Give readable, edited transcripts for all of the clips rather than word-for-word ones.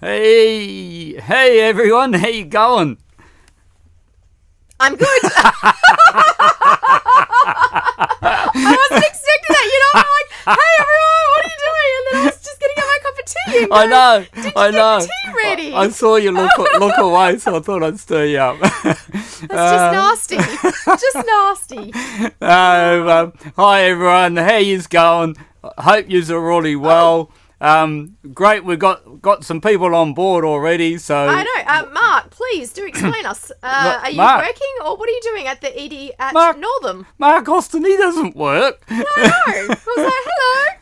Hey everyone, how you going? I'm good. I wasn't expecting that. I'm like, hey everyone, what are you doing? And then I was just getting my cup of tea. And I know. Did you get your tea ready? I saw you look away, so I thought I'd stir you up. That's just nasty. Just nasty. Hi everyone, how yous going? Hope yous are really well. Great, we've got some people on board already, so... I know. Mark, please do explain us. Are you working, or what are you doing at the ED at Northam? Mark Austin, he doesn't work. No. I was like,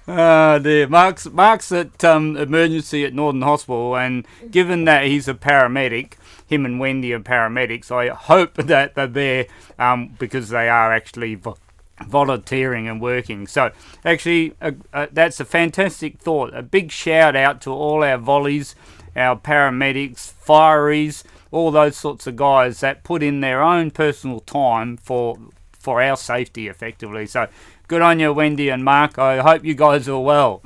hello. Oh dear. Mark's at emergency at Northern Hospital, and given that he's a paramedic, him and Wendy are paramedics, I hope that they're there because they are actually... volunteering and working. So actually that's a fantastic thought. A big shout out to all our volleys, our paramedics, fireys, all those sorts of guys that put in their own personal time for our safety effectively. So good on you, Wendy and Mark. I hope you guys are well.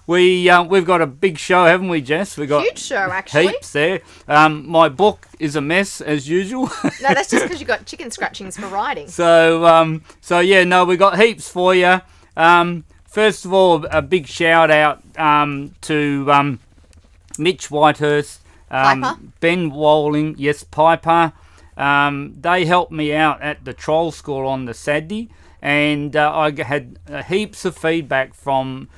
We've got a big show, haven't we, Jess? We've got huge show, actually. Heaps there. My book is a mess as usual. No, that's just because you got chicken scratchings for writing. So we got heaps for you. First of all, a big shout out to Mitch Whitehurst, Piper? Ben Walling, yes, Piper. They helped me out at the Troll School on the Saturday, and I had heaps of feedback from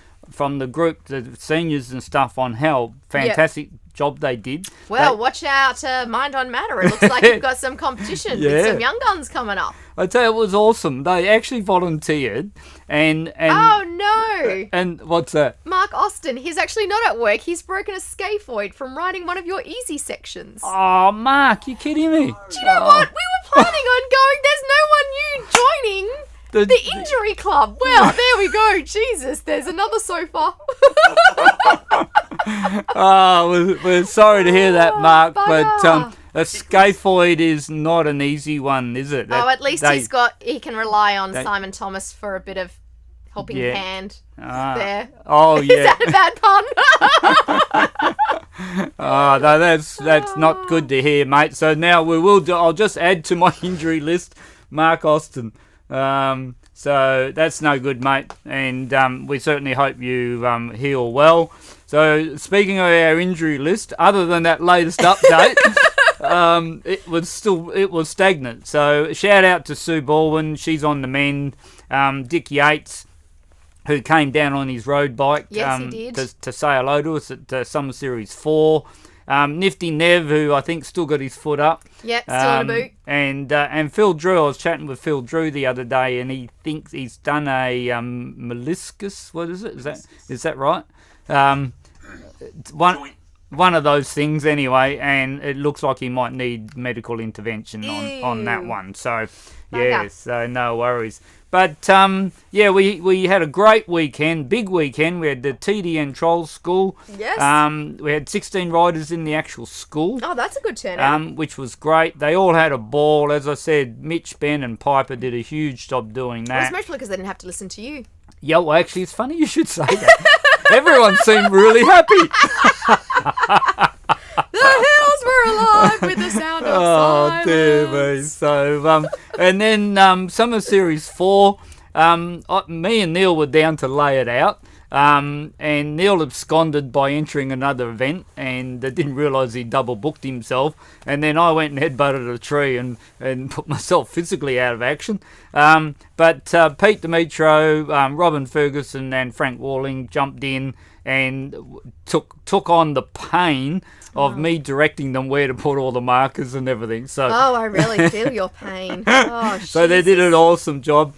the group, the seniors and stuff, on how fantastic job they did. Well, watch out, Mind on Matter. It looks like you've got some competition with some young guns coming up. I tell you, it was awesome. They actually volunteered, and oh no! And what's that? Mark Austin, he's actually not at work. He's broken a scaphoid from writing one of your easy sections. Oh, Mark, you kidding me? Do you know what? We were planning on going. There's no one new joining. The injury club. Well, there we go. Jesus, there's another sofa. We're sorry to hear that, Mark, bugger. but a scaphoid is not an easy one, is it? At least he can rely on Simon Thomas for a bit of helping hand there. Oh, yeah. Is that a bad pun? Oh, no, that's not good to hear, mate. So now I'll just add to my injury list, Mark Austin. So that's no good, mate, and we certainly hope you heal well. So speaking of our injury list, other than that latest update, it was stagnant. So shout out to Sue Baldwin, she's on the mend. Dick Yates, who came down on his road bike, yes, he did. to say hello to us at Summer Series 4. Nifty Nev, who I think still got his foot up. Yep, still in a boot. And Phil Drew, I was chatting with Phil Drew the other day, and he thinks he's done a meniscus. What is it? Is that right? One of those things anyway, and it looks like he might need medical intervention on that one. So yeah, so no worries. But we had a great weekend, big weekend. We had the TDN Trolls School. Yes. We had 16 riders in the actual school. Oh, that's a good turnout. Which was great. They all had a ball. As I said, Mitch, Ben and Piper did a huge job doing that. It was mostly because they didn't have to listen to you. Yeah, well, actually, it's funny you should say that. Everyone seemed really happy. The hills were alive with the sound of silence. Oh, dear me. So, and then Summer Series 4, me and Neil were down to lay it out. And Neil absconded by entering another event and didn't realise he double booked himself. And then I went and headbutted a tree and put myself physically out of action. But Pete Demetro, Robin Ferguson and Frank Walling jumped in and took on the pain of me directing them where to put all the markers and everything. So I really feel your pain. Oh, so they did an awesome job.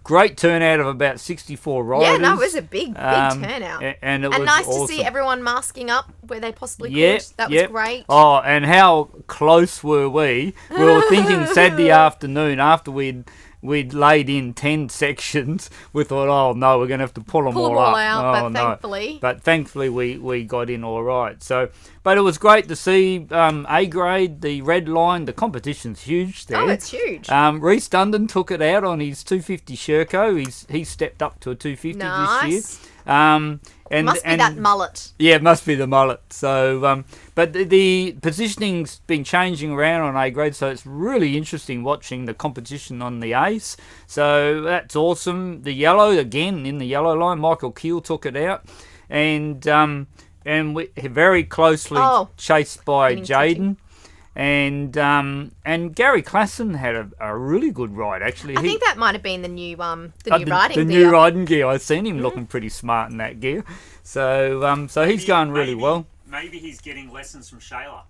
Great turnout of about 64 riders. Yeah, no, it was a big turnout. And it was nice awesome. to see everyone masking up where they possibly could. That was great. Oh, and how close were we? We were thinking Saturday afternoon after we'd laid in 10 sections, we thought, oh no, we're going to have to pull them all up. Out, but thankfully we got in all right. So, but it was great to see A grade, the red line. The competition's huge there. Oh, it's huge. Reece Dundon took it out on his 250 Sherco. He stepped up to a 250 this year. And Must be that mullet. Yeah, it must be the mullet. So, but the positioning's been changing around on A grade, so it's really interesting watching the competition on the A's. So that's awesome. The yellow again in the yellow line. Michael Keel took it out, and we very closely chased by Jaden. And Gary Klassen had a really good ride actually. I think that might have been the new riding gear. New riding gear. I've seen him looking pretty smart in that gear. So he's going really well. Maybe he's getting lessons from Shayla.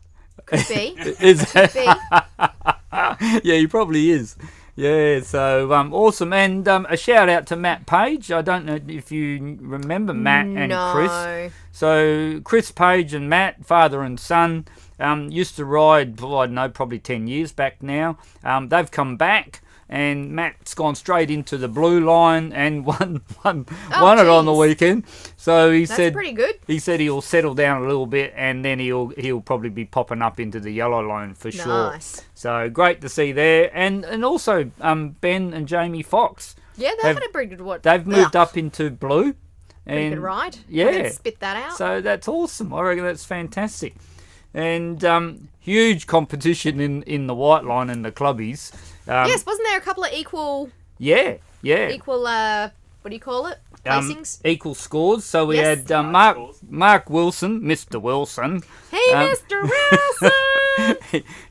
Could be. Could be. Yeah, he probably is. Yeah, so awesome. And a shout out to Matt Page. I don't know if you remember Matt and Chris. So Chris Page and Matt, father and son, used to ride, I don't know, probably 10 years back now. They've come back, and Matt's gone straight into the blue line and won it on the weekend. So that's pretty good. He said he'll settle down a little bit, and then he'll probably be popping up into the yellow line for sure. Nice. So great to see there, and also Ben and Jamie Fox. Yeah, they've had a pretty good one. They've moved up into blue. Pretty good ride. Yeah. Spit that out. So that's awesome. I reckon that's fantastic. And huge competition in the white line and the clubbies. Yes, wasn't there a couple of equal... Yeah. Equal, what do you call it? Placings? Equal scores. So we had Mark Wilson, Mr. Wilson. Hey, Mr. Wilson!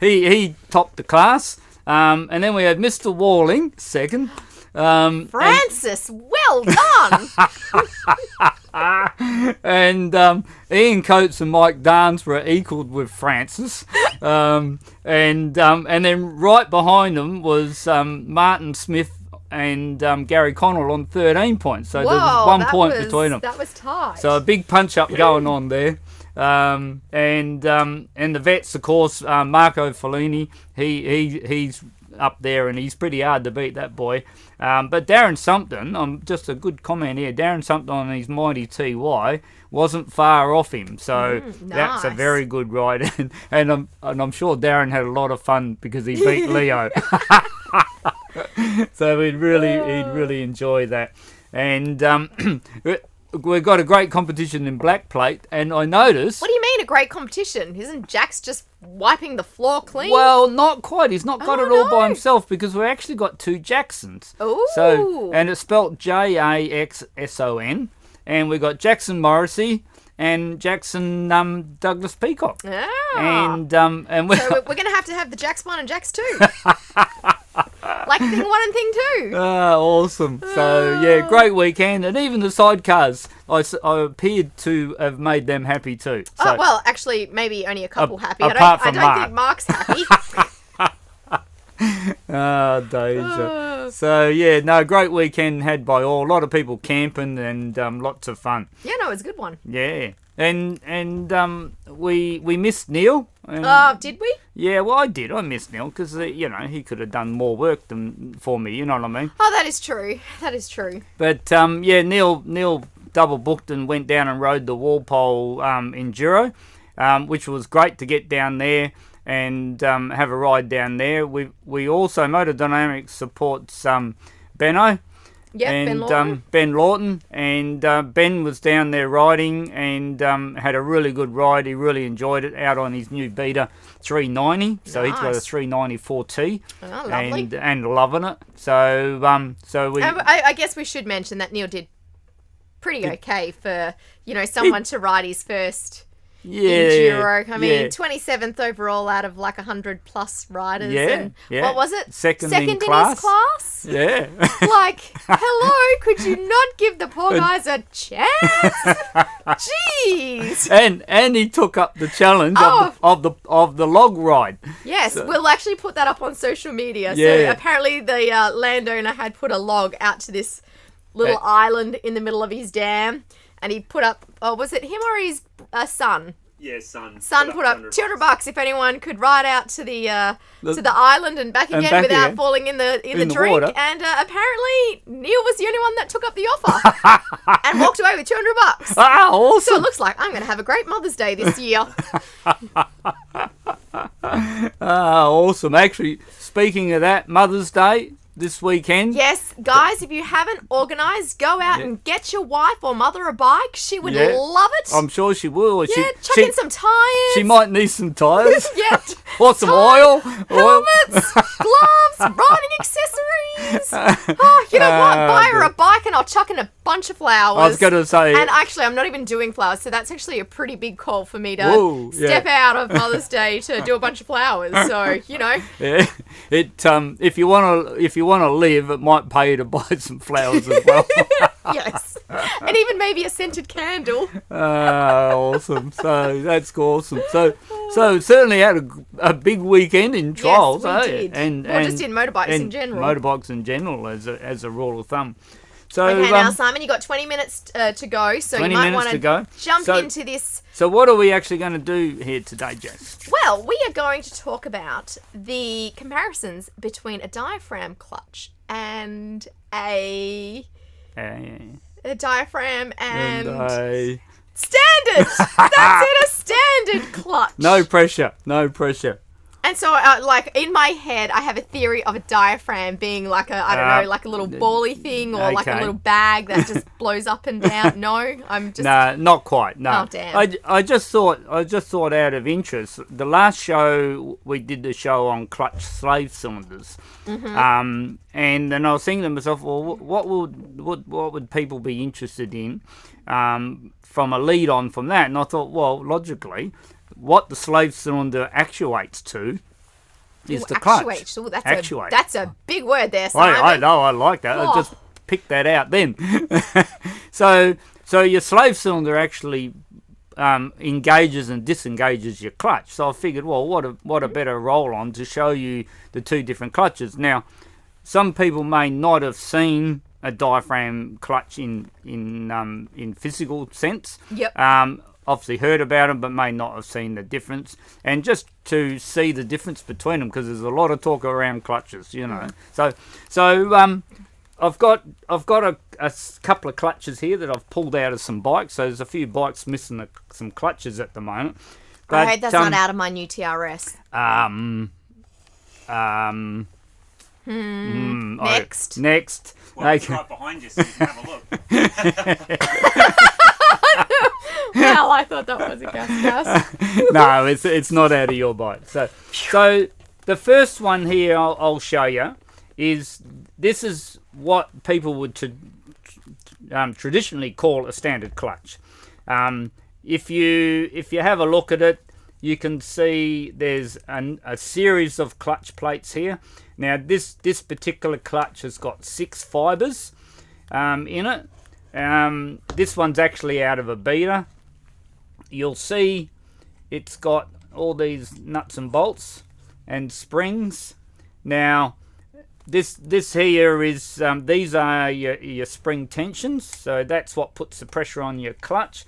he topped the class. And then we had Mr. Walling, second. Francis, well done! And Ian Coates and Mike Darnes were equalled with Francis. And then right behind them was Martin Smith and Gary Connell on 13 points. So there was 1 point between them. That was tight. So a big punch-up going on there. And the vets, of course, Marco Fellini, he's up there and he's pretty hard to beat, that boy. But Darren Sumpton, just a good comment here, Darren Sumpton on his Mighty TY wasn't far off him, so that's a very good ride. And I'm sure Darren had a lot of fun because he beat Leo. So he'd really enjoy that. And we've got a great competition in black plate, and I noticed... What do you mean a great competition? Isn't Jax just wiping the floor clean? Well, not quite. He's not got it all by himself, because we've actually got two Jacksons. Ooh. So, and it's spelt Jaxson, and we've got Jackson Morrissey and Jackson Douglas Peacock. Yeah. And so we're going to have the Jax 1 and Jax 2. Like thing 1 and thing 2. Awesome. So, yeah, great weekend. And even the sidecars, I appeared to have made them happy too. So, well, actually, maybe only a couple happy. I don't think Mark's happy. Deja. So, yeah, no, great weekend had by all. A lot of people camping and lots of fun. Yeah, no, it was a good one. Yeah. And we missed Neil. Did we? Yeah, well, I did. I missed Neil because, he could have done more work for me, you know what I mean? Oh, that is true. That is true. But, Neil double booked and went down and rode the Walpole Enduro, which was great to get down there and have a ride down there. We also, Motor Dynamics supports Benno. Yeah, and Ben Lawton, and Ben was down there riding and had a really good ride. He really enjoyed it out on his new Beta 390. So he's got a 394T, and loving it. So we. I guess we should mention that Neil did pretty okay for someone to ride his first. Enduro. I mean, 27th overall out of like 100 plus riders. Yeah. What was it? Second in his class. Yeah. Like, hello, could you not give the poor guys a chance? Jeez. And he took up the challenge of the log ride. Yes, we'll actually put that up on social media. Yeah. So apparently the landowner had put a log out to this little island in the middle of his dam. And he put up, was it him or his son? Yeah, son. Son put up $200 if anyone could ride out to the island and back again without falling in the drink. Water. And apparently Neil was the only one that took up the offer and walked away with $200. Ah, awesome! So it looks like I'm going to have a great Mother's Day this year. Awesome! Actually, speaking of that, Mother's Day. this weekend. Yes, guys, if you haven't organised, go out and get your wife or mother a bike. She would love it. I'm sure she will. Yeah, chuck in some tyres. She might need some tyres. Yeah. Or some oil. Helmets, gloves, riding accessories. Oh, you know what? Buy her a bike and I'll chuck in a bunch of flowers. I was going to say... And actually, I'm not even doing flowers, so that's actually a pretty big call for me to step out of Mother's Day to do a bunch of flowers. So, you know. Yeah. If you want to live, it might pay you to buy some flowers as well. Yes. And even maybe a scented candle. Awesome. So that's awesome. So certainly had a big weekend in trials, yes, we did. And just in motorbikes in general. Motorbikes in general, as a rule of thumb. So okay, now Simon, you got 20 minutes to go, so you might want to jump into this. So what are we actually going to do here today, Jess? Well, we are going to talk about the comparisons between a diaphragm clutch and a diaphragm and standard. That's it, a standard clutch. No pressure. And so, like, in my head, I have a theory of a diaphragm being like a, I don't know, like a little bally thing or like a little bag that just blows up and down. No, I'm just... No, not quite, no. Oh, damn. I just thought out of interest, the last show, we did the show on clutch slave cylinders. Mm-hmm. And then I was thinking to myself, well, what would people be interested in from a lead on from that? And I thought, well, logically... what the slave cylinder actuates to is the clutch. Actuate. That's a big word there, Simon. I know, I like that. I just picked that out then. So your slave cylinder actually engages and disengages your clutch. So I figured, well, what a better roll-on to show you the two different clutches. Now, some people may not have seen a diaphragm clutch in physical sense. Yep. Obviously heard about them, but may not have seen the difference. And just to see the difference between them, because there's a lot of talk around clutches, you know. So I've got a couple of clutches here that I've pulled out of some bikes. So there's a few bikes missing some clutches at the moment. But, I hope that's not out of my new TRS. Next. Well, it's right behind you, so you can have a look. Well, I thought that was a gas. No, it's not out of your bike. So the first one here I'll show you is this is what people would traditionally call a standard clutch. If you have a look at it, you can see there's a series of clutch plates here. Now this particular clutch has got 6 fibres in it. This one's actually out of a beater. You'll see it's got all these nuts and bolts and springs. Now this here is these are your spring tensions, so that's what puts the pressure on your clutch.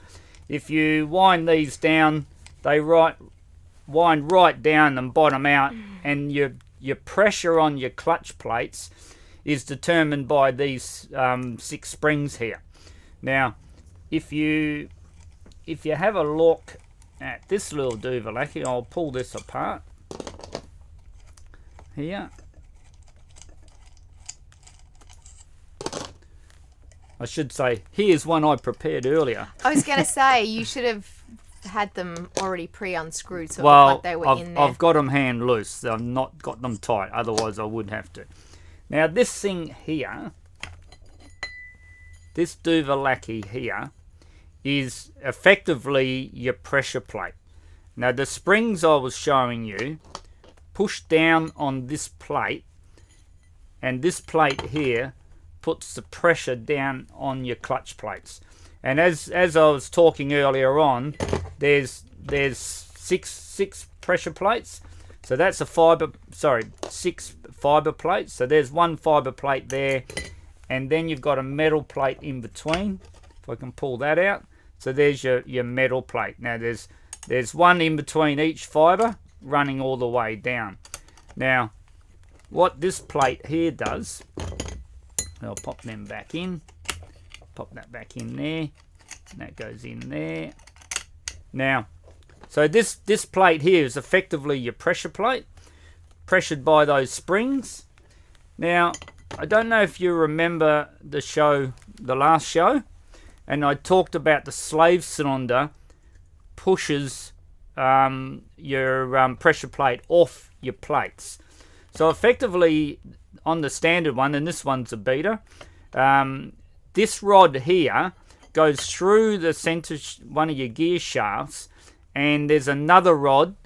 If you wind these down, they wind right down and bottom out, and your pressure on your clutch plates is determined by these 6 springs here. Now, if you have a look at this little Duvalaki, I'll pull this apart here. I should say, here's one I prepared earlier. I was going to say, you should have had them already pre-unscrewed, so it looked like they were in there. I've got them hand loose. I've not got them tight, otherwise I would have to. Now, this thing here, this Duvalaki here, is effectively your pressure plate. Now the springs I was showing you push down on this plate, and this plate here puts the pressure down on your clutch plates. And as I was talking earlier on, there's six pressure plates. So that's 6 fibre plates. So there's one fibre plate there, and then you've got a metal plate in between. If I can pull that out. So there's your metal plate. Now there's one in between each fibre running all the way down. Now what this plate here does, I'll pop them back in. Pop that back in there. And that goes in there. Now, so this plate here is effectively your pressure plate, pressured by those springs. Now, I don't know if you remember the last show, and I talked about the slave cylinder pushes your pressure plate off your plates. So effectively, on the standard one, and this one's a beta, this rod here goes through the center one of your gear shafts, and there's another rod,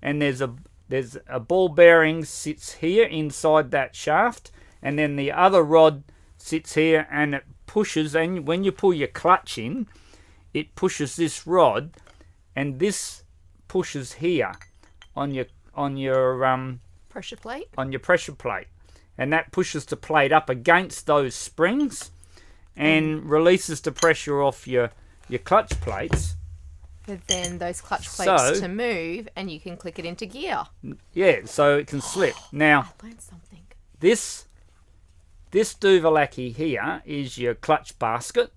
and there's a ball bearing sits here inside that shaft, and then the other rod sits here, and it pushes, and when you pull your clutch in, it pushes this rod, and this pushes here on your pressure plate. On your pressure plate, and that pushes the plate up against those springs and releases the pressure off your clutch plates. But then those clutch plates to move, and you can click it into gear. Yeah, so it can slip. Now, I learned something. This Duvalaki here is your clutch basket,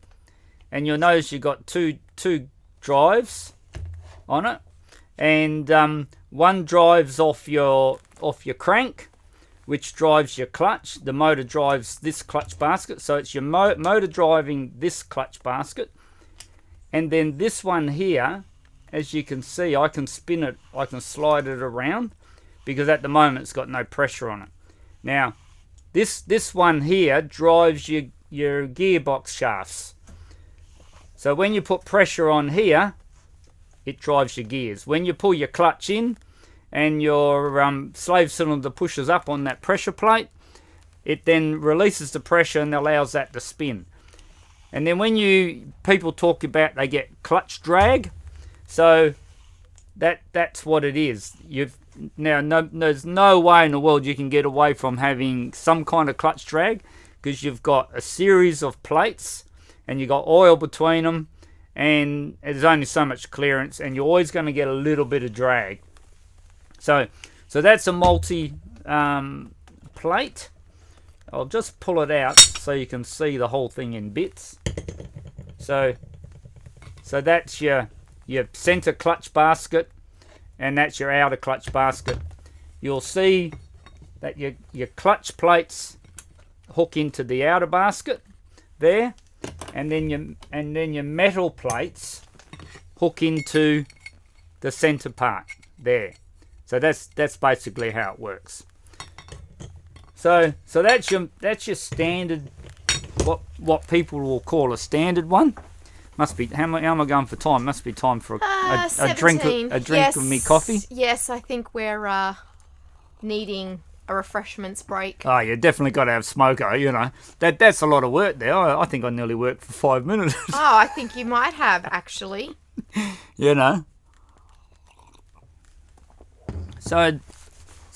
and you'll notice you've got two drives on it, and one drives off your crank, which drives your clutch. The motor drives this clutch basket, so it's your motor driving this clutch basket. And then this one here, as you can see, I can spin it, I can slide it around, because at the moment it's got no pressure on it. Now, this one here drives your gearbox shafts. So when you put pressure on here, it drives your gears. When you pull your clutch in and your slave cylinder pushes up on that pressure plate, it then releases the pressure and allows that to spin. And then when people talk about they get clutch drag, so that's what it is. There's no way in the world you can get away from having some kind of clutch drag, because you've got a series of plates and you've got oil between them, and there's only so much clearance, and you're always going to get a little bit of drag. So that's a multi plate. I'll just pull it out so you can see the whole thing in bits. So that's your center clutch basket, and that's your outer clutch basket. You'll see that your clutch plates hook into the outer basket there, and then your metal plates hook into the center part there. So that's basically how it works. So that's your standard, what people will call a standard one. Must be, how am I going for time? Must be time for a drink of me coffee. Yes, I think we're needing a refreshments break. Oh, you definitely got to have smoko, you know. That's a lot of work there. I think I nearly worked for 5 minutes. Oh, I think you might have, actually. You know. So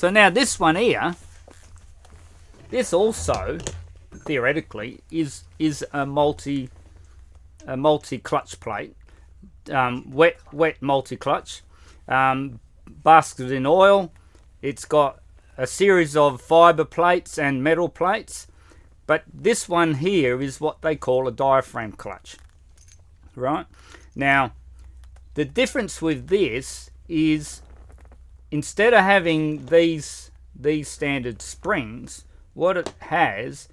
now this one here, this also, theoretically, is a multi clutch plate, wet multi clutch, basketed in oil. It's got a series of fiber plates and metal plates, but this one here is what they call a diaphragm clutch. Right? Now, the difference with this is, instead of having these standard springs, what it has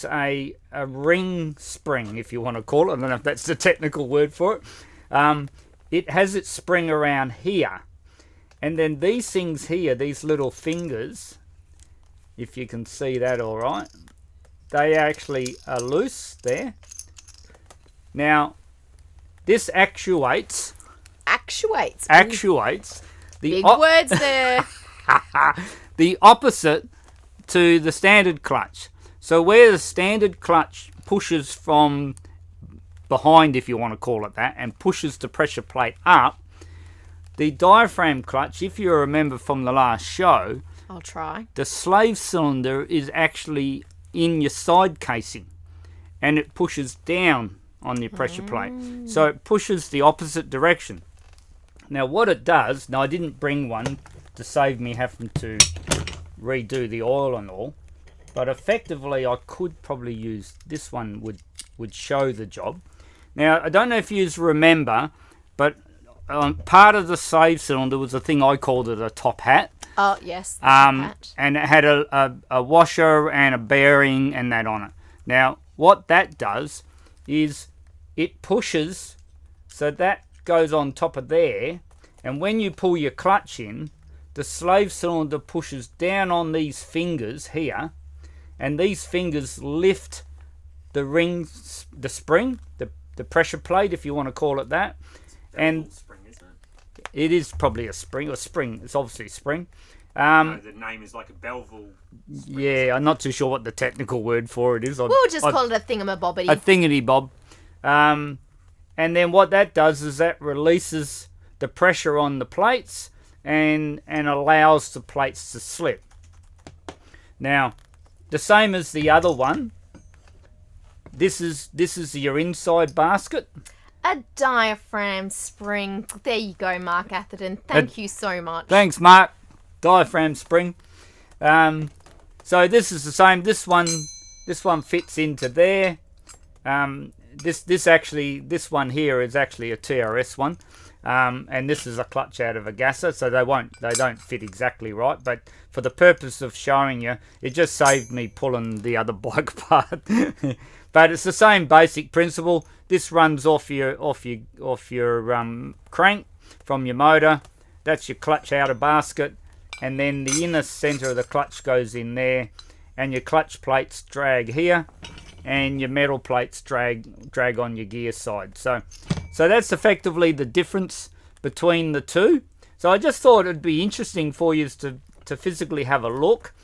a ring spring, if you want to call it. I don't know if that's the technical word for it. It has its spring around here. And then these things here, these little fingers, if you can see that all right, they actually are loose there. Now, this actuates the big words there. the opposite to the standard clutch. So where the standard clutch pushes from behind, if you want to call it that, and pushes the pressure plate up, the diaphragm clutch, if you remember from the last show, I'll try. The slave cylinder is actually in your side casing, and it pushes down on your pressure plate. So it pushes the opposite direction. Now what it does, now I didn't bring one to save me having to redo the oil and all, but effectively I could probably use this one, would show the job. Now I don't know if you remember, but part of the slave cylinder was a thing I called it a top hat. Oh, yes. And it had a washer and a bearing and that on it. Now, what that does is it pushes, so that goes on top of there, and when you pull your clutch in, the slave cylinder pushes down on these fingers here, and these fingers lift the rings, the spring, the pressure plate, if you want to call it that. And spring, isn't it? It is probably a spring, or spring. It's obviously a spring. No, the name is like a Belleville. Yeah, I'm not too sure what the technical word for it is. We'll just call it a thingamabobbity. A thingity-bob. And then what that does is that releases the pressure on the plates and allows the plates to slip. Now, the same as the other one. This is your inside basket. A diaphragm spring. There you go, Mark Atherton. Thank you so much. Thanks, Mark. Diaphragm spring. So this is the same. This one fits into there. This one here is actually a TRS one, and this is a clutch out of a gasser, so they don't fit exactly right. But for the purpose of showing you, it just saved me pulling the other bike apart. But it's the same basic principle. This runs off your crank from your motor. That's your clutch outer basket, and then the inner center of the clutch goes in there, and your clutch plates drag here, and your metal plates drag on your gear side. So that's effectively the difference between the two. So I just thought it'd be interesting for you to physically have a look,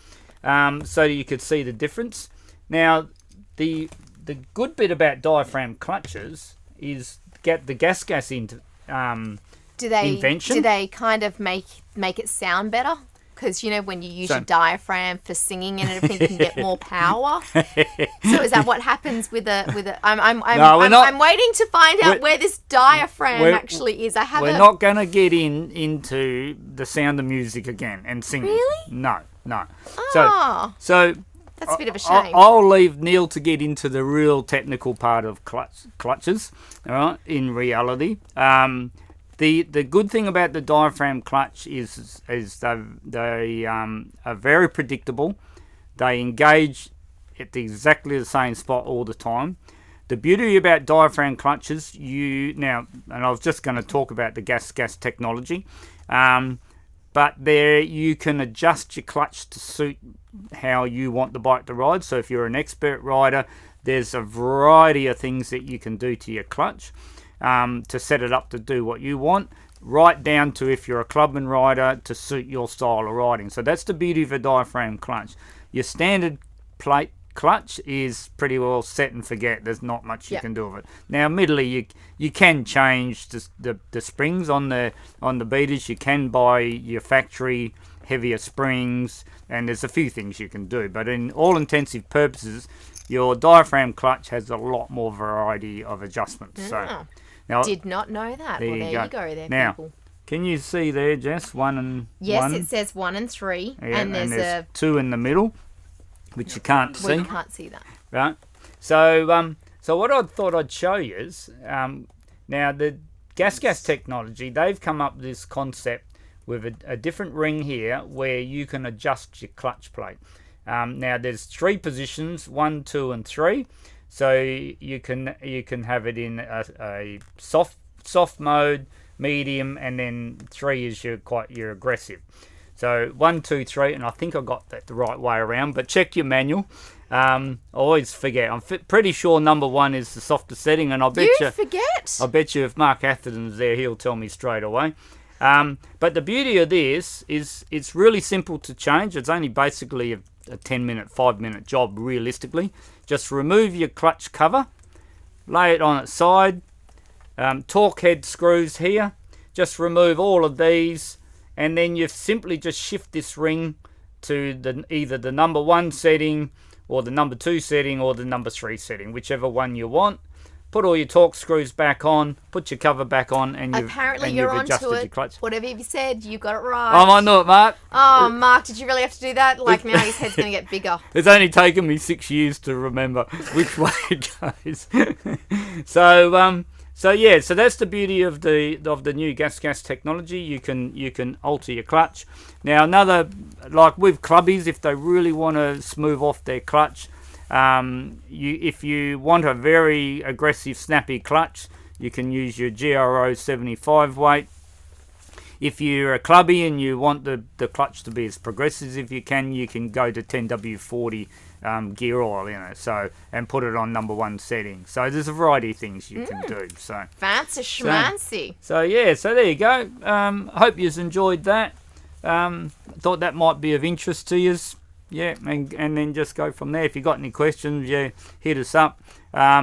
so you could see the difference. Now, the good bit about diaphragm clutches is get the gas into invention. Do they kind of make it sound better? Because when you use your diaphragm for singing and everything, you can get more power. So is that what happens with a? I'm waiting to find out where this diaphragm actually is. We're not going to get into the Sound of Music again and singing. Really? No. Oh. So that's a bit of a shame. I'll leave Neil to get into the real technical part of clutches. All right. In reality, the good thing about the diaphragm clutch is they are very predictable. They engage at exactly the same spot all the time. The beauty about diaphragm clutches, and I was just going to talk about the gas technology, but there you can adjust your clutch to suit how you want the bike to ride. So if you're an expert rider, there's a variety of things that you can do to your clutch to set it up to do what you want, right down to if you're a clubman rider to suit your style of riding. So that's the beauty of a diaphragm clutch. Your standard plate clutch is pretty well set and forget. There's not much you can do with it. Now, admittedly, you can change the springs on the beaters. You can buy your factory heavier springs, and there's a few things you can do. But in all intensive purposes, your diaphragm clutch has a lot more variety of adjustments. So, now, did not know that. There you go there, now, people. Can you see there, Jess? 1 and yes, 1? It says 1 and 3, yeah, and there's 2 in the middle, which you can't see. You can't see that. Right. So what I thought I'd show you is now the gas technology. They've come up with this concept with a different ring here where you can adjust your clutch plate. Now there's 3 positions, 1, 2, and 3. So you can have it in a soft mode, medium, and then 3 is your aggressive. So 1, 2, 3, and I think I got that the right way around. But check your manual. I always forget. I'm pretty sure number 1 is the softer setting, and I bet you forget. I bet you if Mark Atherton's there, he'll tell me straight away. But the beauty of this is it's really simple to change. It's only basically a 10-minute, 5-minute job realistically. Just remove your clutch cover, lay it on its side, torque head screws here, just remove all of these, and then you simply just shift this ring to either the number 1 setting or the number 2 setting or the number 3 setting, whichever one you want. Put all your torque screws back on, put your cover back on, and you've adjusted your clutch. Whatever you said, you got it right. I'm on to it, Mark. Oh, Mark, did you really have to do that? Like, now his head's going to get bigger. It's only taken me 6 years to remember which way it goes. So So that's the beauty of the new gas technology. You can alter your clutch. Now another, like with clubbies, if they really want to smooth off their clutch, if you want a very aggressive snappy clutch, you can use your GRO 75 weight. If you're a clubby and you want the clutch to be as progressive as you can go to 10W40 gear oil in it, and put it on number 1 setting. So there's a variety of things you can do. So fancy schmancy. So there you go. Hope you've enjoyed that. Thought that might be of interest to you. Yeah, and then just go from there. If you got any questions, hit us up. I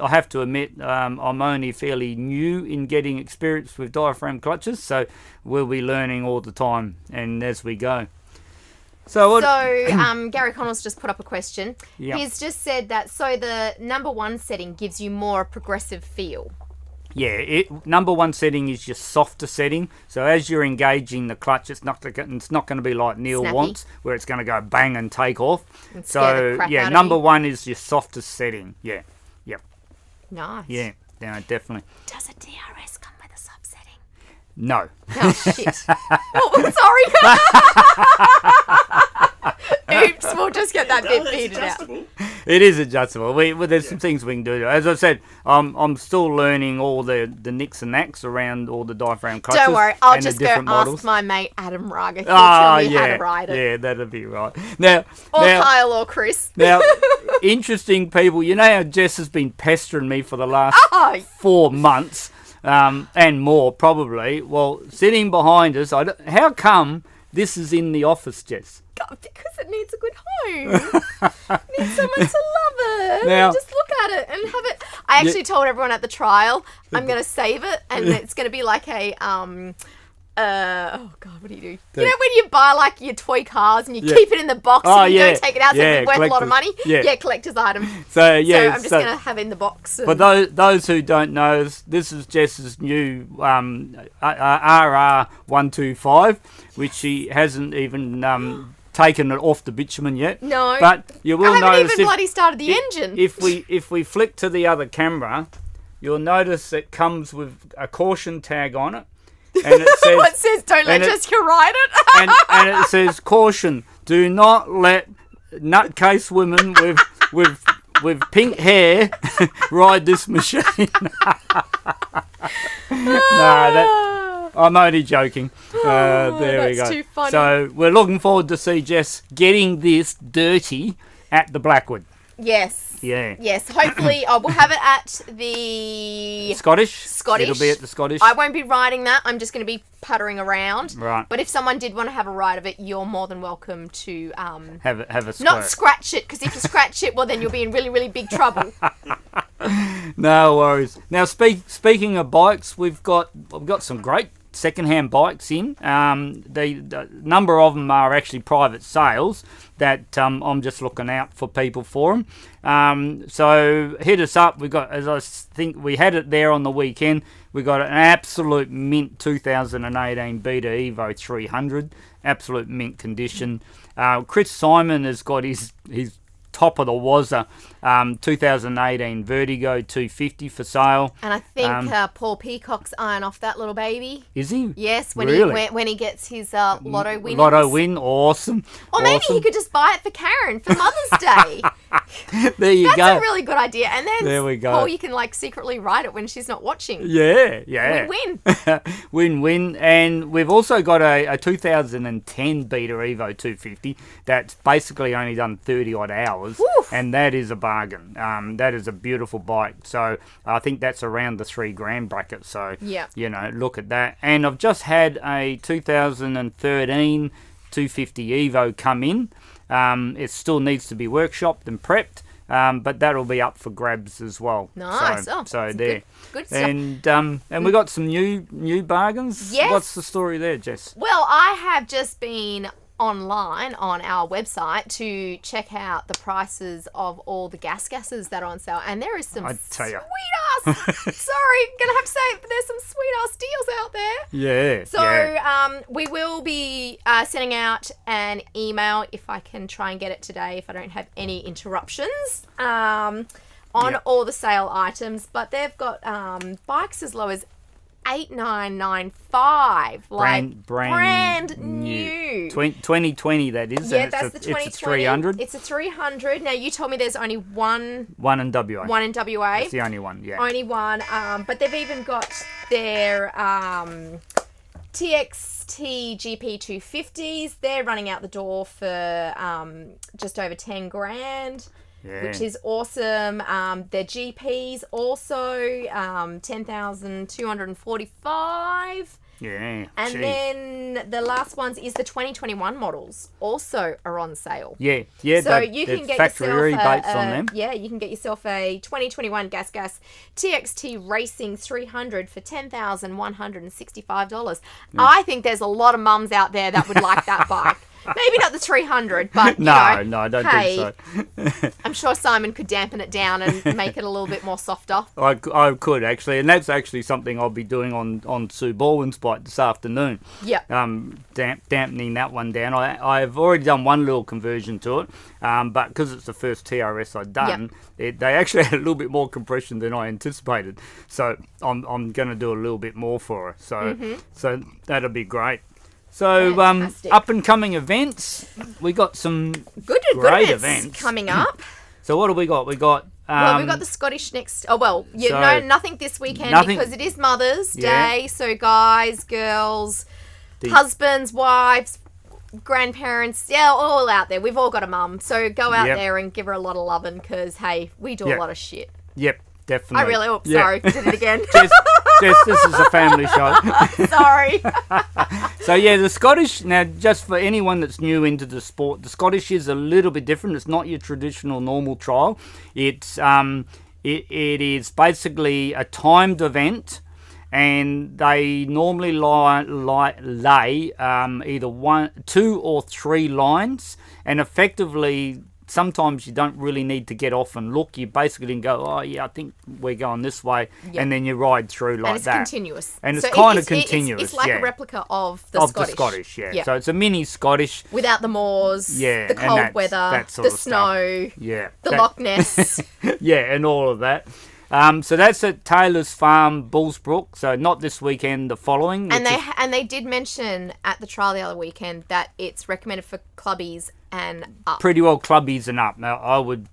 have to admit, I'm only fairly new in getting experience with diaphragm clutches, so we'll be learning all the time and as we go. So Gary Connell's just put up a question. Yep. He's just said that the number 1 setting gives you more progressive feel. Yeah, number 1 setting is your softer setting. So as you're engaging the clutch, it's not going to be like Neil Snappy. wants, where it's going to go bang and take off. And scare the crap out of number you. 1 is your softest setting. Yeah, yep. Nice. Yeah, definitely. Does a DRS come with a sub setting? No. Oh shit! Oh, sorry. Oops, we'll just get that bit beaten out. It is adjustable. There's some things we can do. As I said, I'm still learning all the nicks and knacks around all the diaphragm clutches. Don't worry, I'll and just the go different ask models. my mate Adam Raga. He'll tell me how to ride it. Yeah, that'll be right. Now, Kyle or Chris. Now, interesting people. You know how Jess has been pestering me for the last 4 months, and more probably. Well, sitting behind us, how come this is in the office, Jess? God, because it needs a good home. It needs someone to love it. Now, and just look at it and have it. I actually told everyone at the trial I'm going to save it, and it's going to be like a oh god, what do? You know when you buy like your toy cars and you keep it in the box and you don't take it out, so it's worth a lot of money. Yeah, collector's item. So I'm just gonna have it in the box. For those who don't know, this is Jess's new RR125, which she hasn't even taken it off the bitumen yet. No, but you will notice I haven't even bloody started the engine. If we flick to the other camera, you'll notice it comes with a caution tag on it. And it says, what says don't let Jessica ride it? and it says caution, do not let nutcase women with pink hair ride this machine. I'm only joking. There we go. Too funny. So we're looking forward to see Jess getting this dirty at the Blackwood. Yes. Yeah. Yes. Hopefully, we'll have it at the Scottish. It'll be at the Scottish. I won't be riding that. I'm just going to be puttering around. Right. But if someone did want to have a ride of it, you're more than welcome to have a not scratch it, because if you scratch it, well, then you'll be in really, really big trouble. No worries. Now, speaking of bikes, we've got some great second-hand bikes in. The number of them are actually private sales that I'm just looking out for people for them. So hit us up. We got, as I think we had it there on the weekend, we got an absolute mint 2018 Beta Evo 300, absolute mint condition. Chris Simon has got his top of the wazzer 2018 Vertigo 250 for sale. And I think Paul Peacock's eyeing off that little baby. Is he? Yes, when he gets his lotto win. Lotto win, awesome. Or maybe he could just buy it for Karen for Mother's Day. There you go. That's a really good idea. And then there we go. Paul, you can like secretly write it when she's not watching. Yeah. Win-win. Win-win. And we've also got a 2010 Beta Evo 250 that's basically only done 30 odd hours. Oof. And that is a bargain. That is a beautiful bike. So I think that's around the $3,000 bracket. So, look at that. And I've just had a 2013 250 Evo come in. It still needs to be workshopped and prepped, but that'll be up for grabs as well. Nice. So there. Good stuff. And we got some new bargains. Yes. What's the story there, Jess? Well, I have just been online on our website to check out the prices of all the gases that are on sale, and there is some sweet ass sorry, gonna have to say it, but there's some sweet ass deals out there. Yeah. So we will be sending out an email if I can try and get it today, if I don't have any interruptions. on all the sale items, but they've got bikes as low as $8,995, like brand new. 2020, that is. Yeah, and that's the 2020. It's a 300. It's a 300. Now you told me there's only one in WA. One in WA. It's the only one. Yeah. Only one. But they've even got their TXT GP 250s. They're running out the door for just over 10 grand. Yeah. Which is awesome. Their GPs also 10,245. Yeah. And then the last ones is the 2021 models also are on sale. Yeah. So you can get factory yourself rebates on them. Yeah, you can get yourself a 2021 Gas TXT Racing 300 for $10,165. I think there's a lot of mums out there that would like that bike. Maybe not the 300, but no, I don't hey, think so. I'm sure Simon could dampen it down and make it a little bit more softer. I could actually, and that's actually something I'll be doing on Sue Baldwin's bike this afternoon. Yeah. Dampening that one down. I've already done one little conversion to it, but because it's the first TRS I've done, they actually had a little bit more compression than I anticipated. So I'm going to do a little bit more for her. So so that'll be great. So, up and coming events, we got some great events coming up. So, what do we got? We got we've got the Scottish next. Oh well, nothing this weekend because it is Mother's Day. So, guys, girls, husbands, wives, grandparents, all out there. We've all got a mum, so go out there and give her a lot of loving because hey, we do a lot of shit. Yep, definitely. Sorry, did it again. Jess, this is a family show. Sorry. So the Scottish, now just for anyone that's new into the sport, the Scottish is a little bit different. It's not your traditional normal trial. It's it is basically a timed event, and they normally lay either 2 or 3 lines, and effectively sometimes you don't really need to get off and look. You basically can go, oh yeah, I think we're going this way, and then you ride through like that. And it's continuous. And it's kind of continuous. It's like a replica of the Scottish. Yeah. So it's a mini Scottish. Without the moors, the cold weather, the snow, the Loch Ness. And all of that. So that's at Taylor's Farm, Bullsbrook. So not this weekend, the following. And they did mention at the trial the other weekend that it's recommended for clubbies and up. Pretty well clubbies and up. Now I would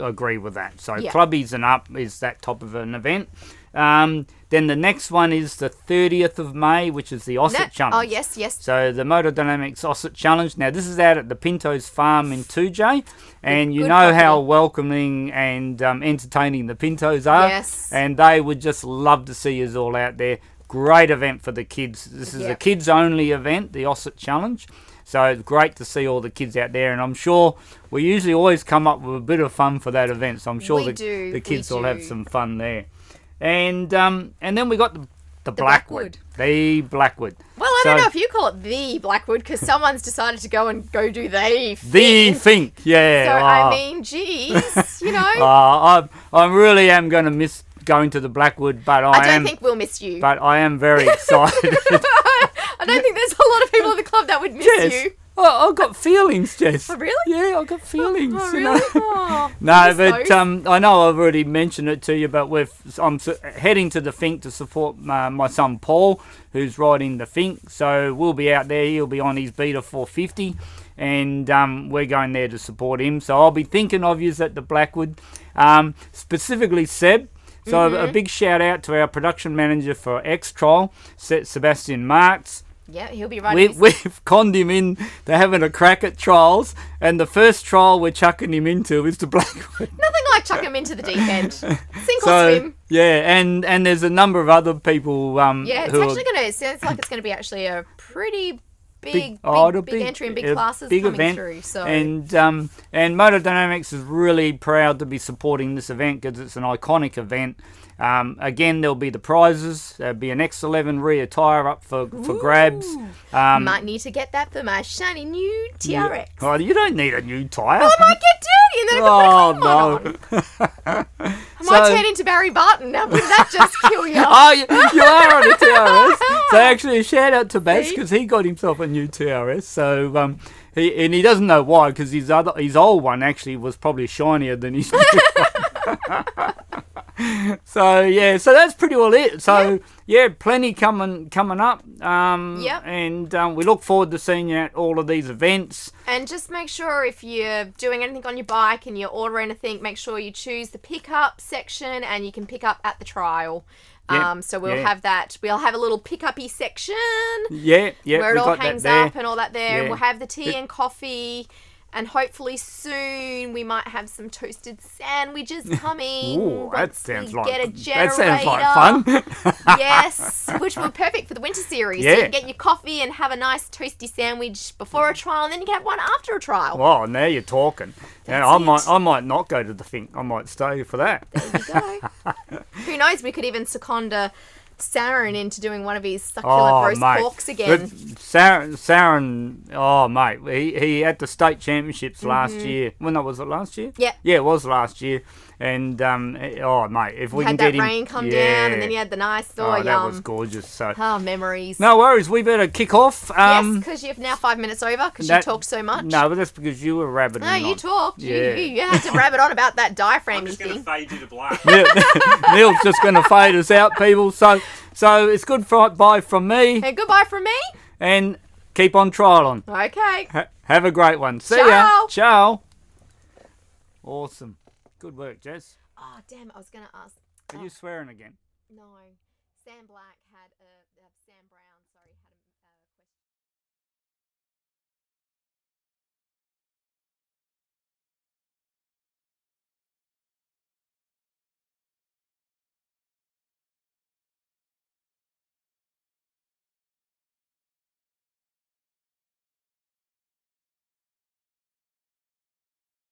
agree with that. So clubbies and up is that type of an event. Then the next one is the 30th of May, which is the Osset Challenge. Oh, yes. So the Motor Dynamics Osset Challenge. Now, this is out at the Pinto's Farm in 2J. And you know how welcoming and entertaining the Pintos are. Yes. And they would just love to see us all out there. Great event for the kids. This is a kids-only event, the Osset Challenge. So it's great to see all the kids out there, and I'm sure we usually always come up with a bit of fun for that event. So I'm sure the kids will have some fun there. And then we got the Blackwood. The Blackwood. Well, I don't know if you call it the Blackwood because someone's decided to go and go do the Think. Yeah. So I mean, geez, you know. I really am going to miss going to the Blackwood, but I don't think we'll miss you. But I am very excited. I don't think there's a lot of people at the club that would miss you. Oh, I've got feelings, Jess. Oh, really? Yeah, I've got feelings. Oh, really? No, but I know I've already mentioned it to you, but I'm heading to the Fink to support my son Paul, who's riding the Fink. So we'll be out there. He'll be on his Beta 450, and we're going there to support him. So I'll be thinking of you at the Blackwood, specifically Seb. So a big shout out to our production manager for X Trial, Sebastian Marks. Yeah, he'll be riding. We've conned him in to having a crack at trials, and the first trial we're chucking him into is the Blackwood. Nothing like chuck him into the deep end. Sink or swim. Yeah, and there's a number of other people. It's actually it sounds like it's going to be actually a pretty big entry and big classes big coming event. Through. So and Motor Dynamics is really proud to be supporting this event because it's an iconic event. Again, there'll be the prizes. There'll be an X11 rear tyre up for grabs. Might need to get that for my shiny new TRX. Oh, you don't need a new tyre. Well, it might get dirty and then I can put a clean one on. I might turn into Barry Barton. Now, wouldn't that just kill you? You are on a TRS. So actually, a shout out to Bass because he got himself a new TRS. So he doesn't know why because his old one actually was probably shinier than his new one. So yeah, so that's pretty well it. So yeah, plenty coming up. And we look forward to seeing you at all of these events. And just make sure if you're doing anything on your bike and you order anything, make sure you choose the pickup section, and you can pick up at the trial. So we'll have that. We'll have a little pick-uppy section. Yeah. Where it all hangs up and all that there. Yeah. We'll have the tea and coffee. And hopefully soon we might have some toasted sandwiches coming. Ooh, that sounds like get a generator. fun. Yes, which will be perfect for the winter series. Yeah. So you can get your coffee and have a nice toasty sandwich before a trial, and then you can have one after a trial. Oh, now you're talking. I might not go to the thing. I might stay for that. There you go. Who knows? We could even second Saren into doing one of his succulent roast porks again. Saren, oh mate, he had the state championships last year. Well, no, was it last year? Yeah. Yeah, it was last year. And oh mate, if we can had get that rain come down, and then you had the nice that was gorgeous. So memories. no worries, we better kick off. Yes, because you've now 5 minutes over because you talked so much. No, but that's because you were rabbiting on. You talked. Yeah. You had to rabbit on about that diaphragm I'm just going to thing. fade you to black. Neil's just going to fade us out, people. So it's goodbye from me. And goodbye from me. And keep on trialing. Okay. Have a great one. See Ciao. ya. Ciao. Awesome. Good work, Jess. Oh, damn. I was going to ask. Are you swearing again? No. Sam Black had a...